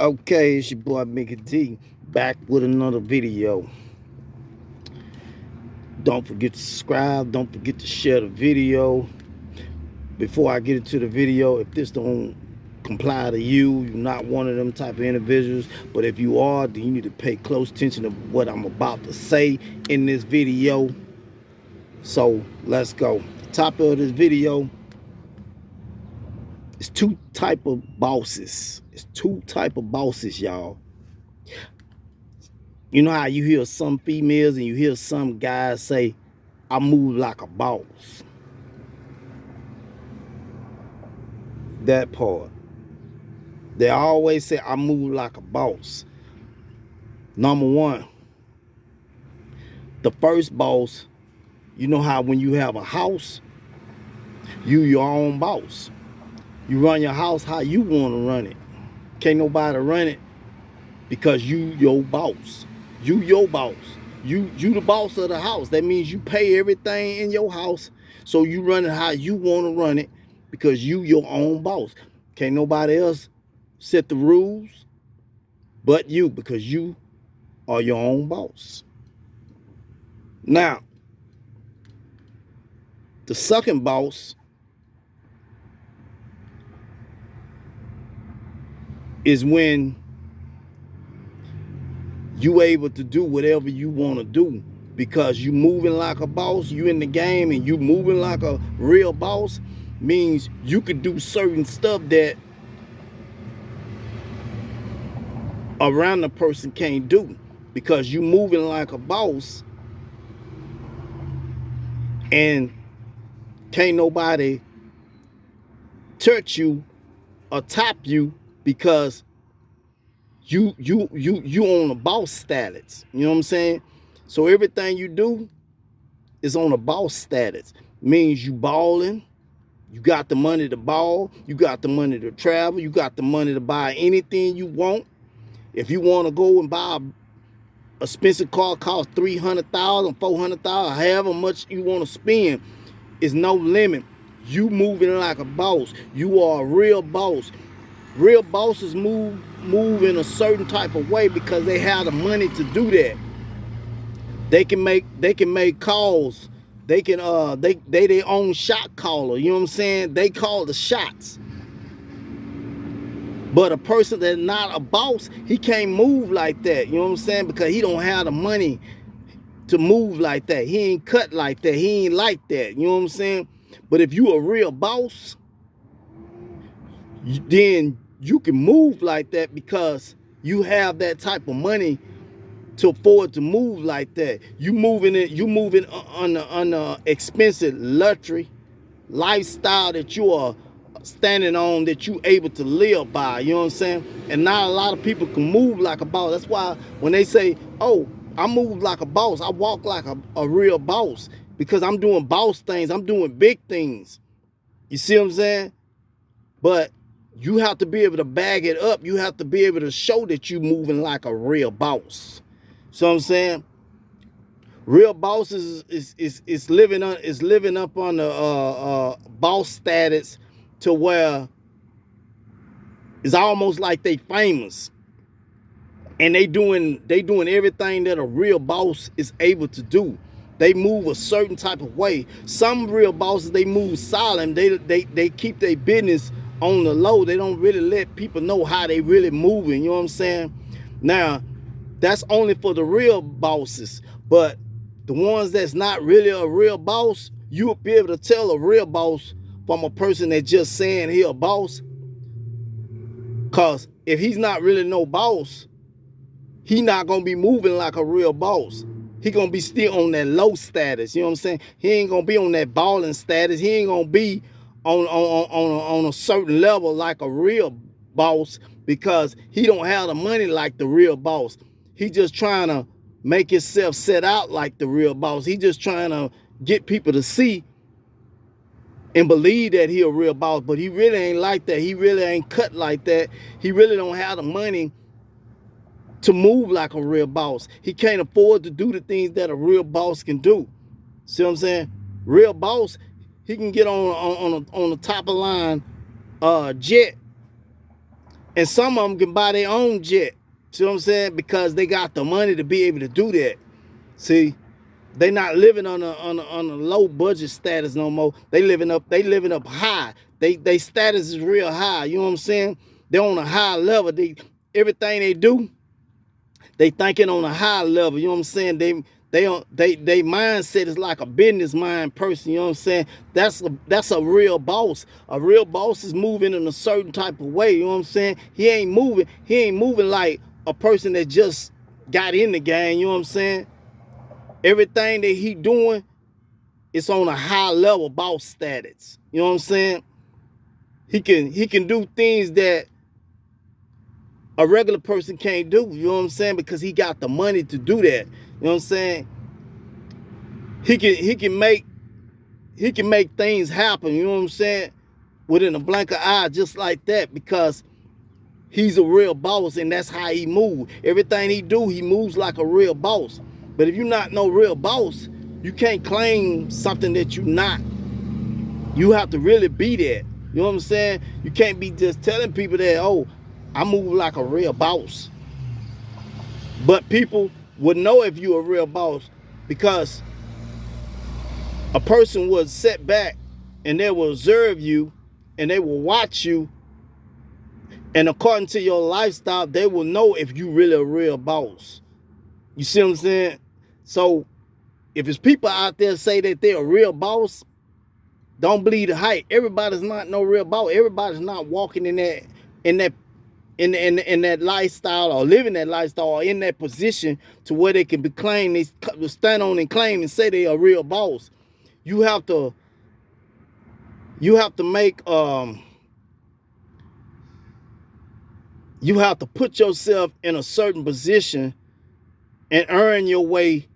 Okay, it's your boy Mickey D back with another video. Don't forget to subscribe. Don't forget to share the video. Before I get into the video, if this don't comply to you, you're not one of them type of individuals. But if you are, then you need to pay close attention to what I'm about to say in this video. So let's go. The topic of this video is two type of bosses. It's two type of bosses, y'all. You know how you hear some females and you hear some guys say, I move like a boss. That part. They always say, I move like a boss. Number one, the first boss, you know how when you have a house, you your own boss. You run your house how you want to run it. Can't nobody run it because you your boss. You your boss. You the boss of the house. That means you pay everything in your house. So you run it how you want to run it because you your own boss. Can't nobody else set the rules but you because you are your own boss. Now, the second boss is when you able to do whatever you want to do because you moving like a boss, you in the game and you moving like a real boss means you could do certain stuff that around the person can't do because you moving like a boss and can't nobody touch you or tap you because you on a boss status. You know what I'm saying? So everything you do is on a boss status. Means you balling, you got the money to ball, you got the money to travel, you got the money to buy anything you want. If you want to go and buy a expensive car cost 300,000, 400,000, however much you want to spend, is no limit. You moving like a boss. You are a real boss. Real bosses move in a certain type of way because they have the money to do that. They can make calls. They can they their own shot caller. You know what I'm saying? They call the shots. But a person that's not a boss, he can't move like that. You know what I'm saying? Because he don't have the money to move like that. He ain't cut like that. He ain't like that. You know what I'm saying? But if you a real boss, then you can move like that because you have that type of money to afford to move like that. You moving on the expensive luxury lifestyle that you are standing on, that you able to live by. You know what I'm saying? And not a lot of people can move like a boss. That's why when they say, oh, I move like a boss, I walk like a real boss because I'm doing boss things. I'm doing big things. You see what I'm saying? But you have to be able to bag it up. You have to be able to show that you moving like a real boss. So I'm saying, real boss is living up on the boss status to where it's almost like they famous and they doing everything that a real boss is able to do. They move a certain type of way. Some real bosses, they move silent. They keep their business on the low. They don't really let people know how they really moving. You know what I'm saying? Now, that's only for the real bosses. But the ones that's not really a real boss, you will be able to tell a real boss from a person that just saying he a boss. Cause if he's not really no boss, he not gonna be moving like a real boss. He gonna be still on that low status. You know what I'm saying? He ain't gonna be on that balling status. He ain't gonna be on a certain level like a real boss because he don't have the money like the real boss. He just trying to make himself set out like the real boss. He just trying to get people to see and believe that he a real boss, but he really ain't like that. He really ain't cut like that. He really don't have the money to move like a real boss. He can't afford to do the things that a real boss can do. See what I'm saying? Real boss, he can get on the top of line jet And some of them can buy their own jet. See what I'm saying? Because they got the money to be able to do that. See, they not living on a low budget status no more. They living up high. They status is real high. You know what I'm saying? They're on a high level. Everything they do, they thinking on a high level. You know what I'm saying? They mindset is like a business mind person. You know what I'm saying? That's a real boss. A real boss is moving in a certain type of way. You know what I'm saying? He ain't moving like a person that just got in the game. You know what I'm saying? Everything that he doing, it's on a high level boss status. You know what I'm saying? He can do things that a regular person can't do. You know what I'm saying? Because he got the money to do that. You know what I'm saying? He can make things happen. You know what I'm saying? Within a blink of eye, just like that, because he's a real boss, and that's how he move. Everything he do, he moves like a real boss. But if you're not no real boss, you can't claim something that you're not. You have to really be that. You know what I'm saying? You can't be just telling people that, oh, I move like a real boss. But people would know if you're a real boss, because a person will sit back and they will observe you and they will watch you. And according to your lifestyle, they will know if you really a real boss. You see what I'm saying? So if it's people out there say that they're a real boss, don't believe the hype. Everybody's not no real boss. Everybody's not walking in that lifestyle, or living that lifestyle, or in that position to where they can be claimed, they stand on and claim and say they are a real boss. You have to make you have to put yourself in a certain position and earn your way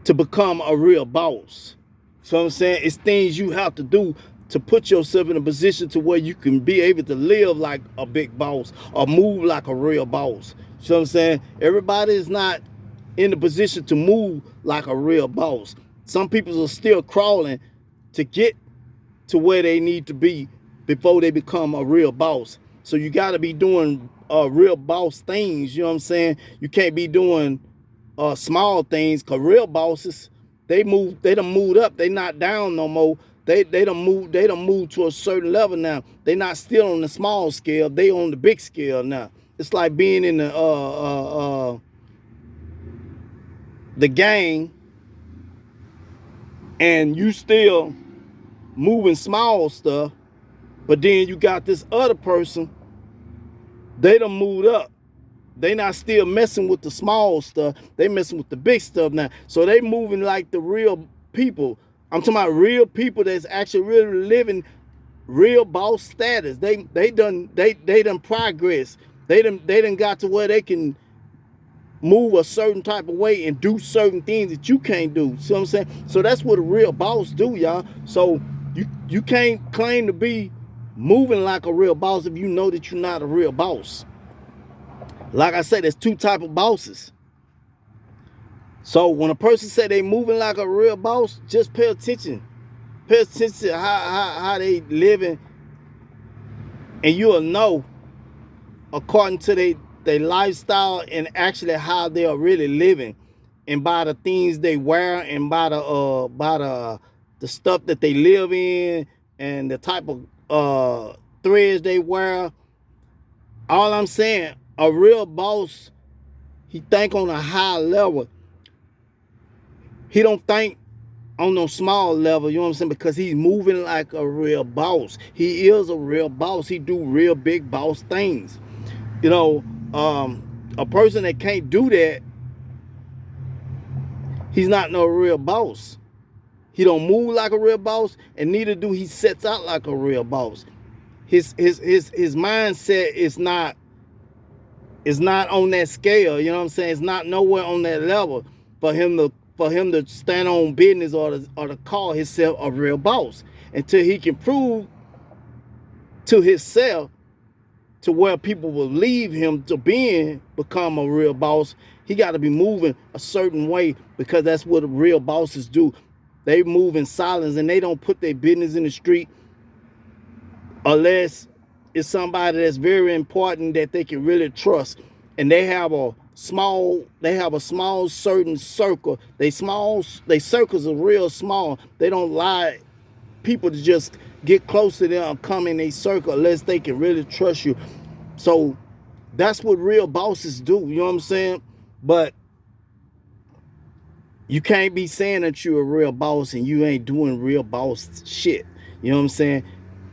to become a real boss. So I'm saying, it's things you have to do to put yourself in a position to where you can be able to live like a big boss or move like a real boss. So I'm saying, everybody is not in the position to move like a real boss. Some people are still crawling to get to where they need to be before they become a real boss. So you got to be doing real boss things. You know what I'm saying? You can't be doing small things, because real bosses, they done moved up. They not down no more. They done moved to a certain level now. They not still on the small scale. They on the big scale now. It's like being in the gang, and you still moving small stuff, but then you got this other person, they done moved up. They not still messing with the small stuff. They messing with the big stuff now. So they moving like the real people. I'm talking about real people that's actually really living real boss status. They done progress. They done got to where they can move a certain type of way and do certain things that you can't do. See what I'm saying? So that's what a real boss do, y'all. So you can't claim to be moving like a real boss if you know that you're not a real boss. Like I said, there's two type of bosses. So when a person say they moving like a real boss, just pay attention. Pay attention to how they living, and you'll know according to their lifestyle and actually how they are really living, and by the things they wear, and by the stuff that they live in, and the type of threads they wear. All I'm saying, a real boss, he think on a high level. He don't think on no small level, you know what I'm saying? Because he's moving like a real boss. He is a real boss. He do real big boss things. You know, a person that can't do that, he's not no real boss. He don't move like a real boss, and neither do he sets out like a real boss. His mindset is not on that scale. You know what I'm saying? It's not nowhere on that level for him to stand on business or to call himself a real boss, until he can prove to himself to where people will leave him to become a real boss. He got to be moving a certain way, because that's what real bosses do. They move in silence, and they don't put their business in the street unless is somebody that's very important that they can really trust, and they have a small certain circle. They circles are real small. They don't lie people to just get close to them or come in a circle unless they can really trust you. So that's what real bosses do, you know what I'm saying? But you can't be saying that you're a real boss and you ain't doing real boss shit. You know what I'm saying?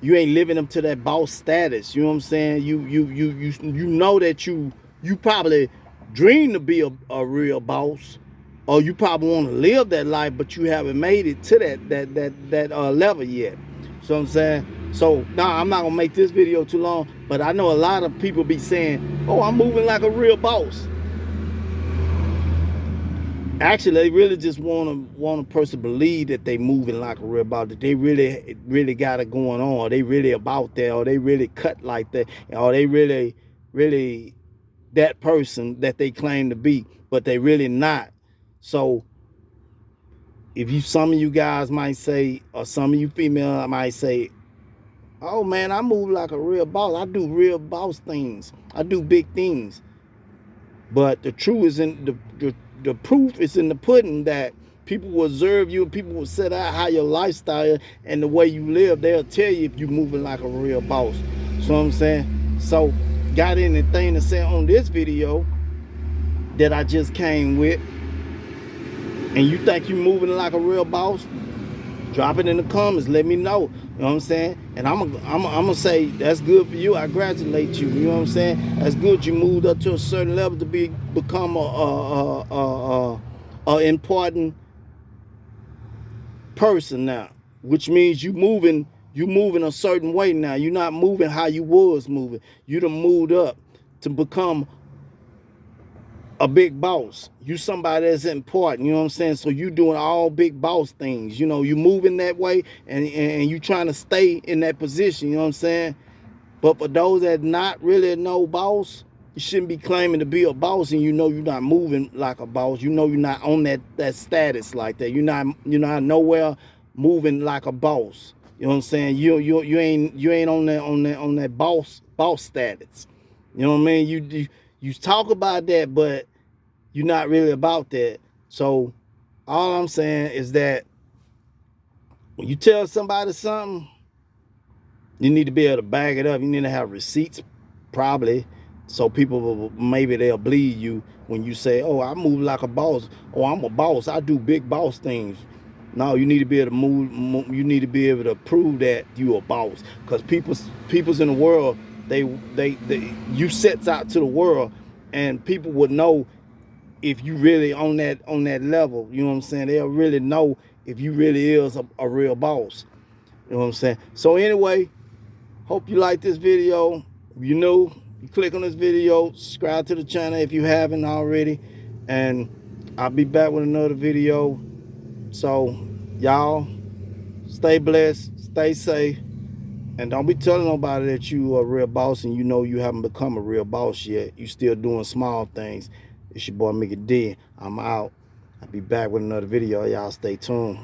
You ain't living up to that boss status. You know what I'm saying? You know that you probably dream to be a real boss, or you probably want to live that life, but you haven't made it to that level yet. So I'm saying. So I'm not gonna make this video too long, but I know a lot of people be saying, "Oh, I'm moving like a real boss." Actually, they really just want a person to believe that they moving like a real boss, that they really got it going on, or they really about that, or they really cut like that, or they really that person that they claim to be, but they really not. So if some of you guys might say, or some of you female might say, "Oh man, I move like a real boss. I do real boss things. I do big things." But the truth is the proof is in the pudding, that people will observe you and people will set out how your lifestyle and the way you live. They'll tell you if you're moving like a real boss. So what I'm saying? So got anything to say on this video that I just came with, and you think you're moving like a real boss, drop it in the comments. Let me know. You know what I'm saying? And I'm gonna say that's good for you. I congratulate you. You know what I'm saying? That's good. You moved up to a certain level to become a important person now, which means you moving a certain way now. You're not moving how you was moving. You done moved up to become a big boss. You somebody that's important, you know what I'm saying? So you doing all big boss things. You know, you moving that way, and you trying to stay in that position, you know what I'm saying? But for those that not really no boss, you shouldn't be claiming to be a boss, and you know you're not moving like a boss. You know you're not on that status like that. You're not nowhere moving like a boss. You know what I'm saying? You ain't on that boss status. You know what I mean? You talk about that, but you're not really about that. So all I'm saying is that when you tell somebody something, you need to be able to back it up. You need to have receipts, probably, so people maybe they'll believe you when you say, "Oh, I move like a boss," or "I'm a boss. I do big boss things." No, you need to be able to move. You need to be able to prove that you a boss, because people's in the world, you sets out to the world, and people would know if you really on that level. You know what I'm saying? They'll really know if you really is a real boss. You know what I'm saying? So anyway, hope you like this video. If you new, you click on this video, subscribe to the channel if you haven't already, and I'll be back with another video. So y'all stay blessed, stay safe, and don't be telling nobody that you are a real boss and you know you haven't become a real boss yet. You still doing small things. It's your boy Mickey D. I'm out. I'll be back with another video. Y'all stay tuned.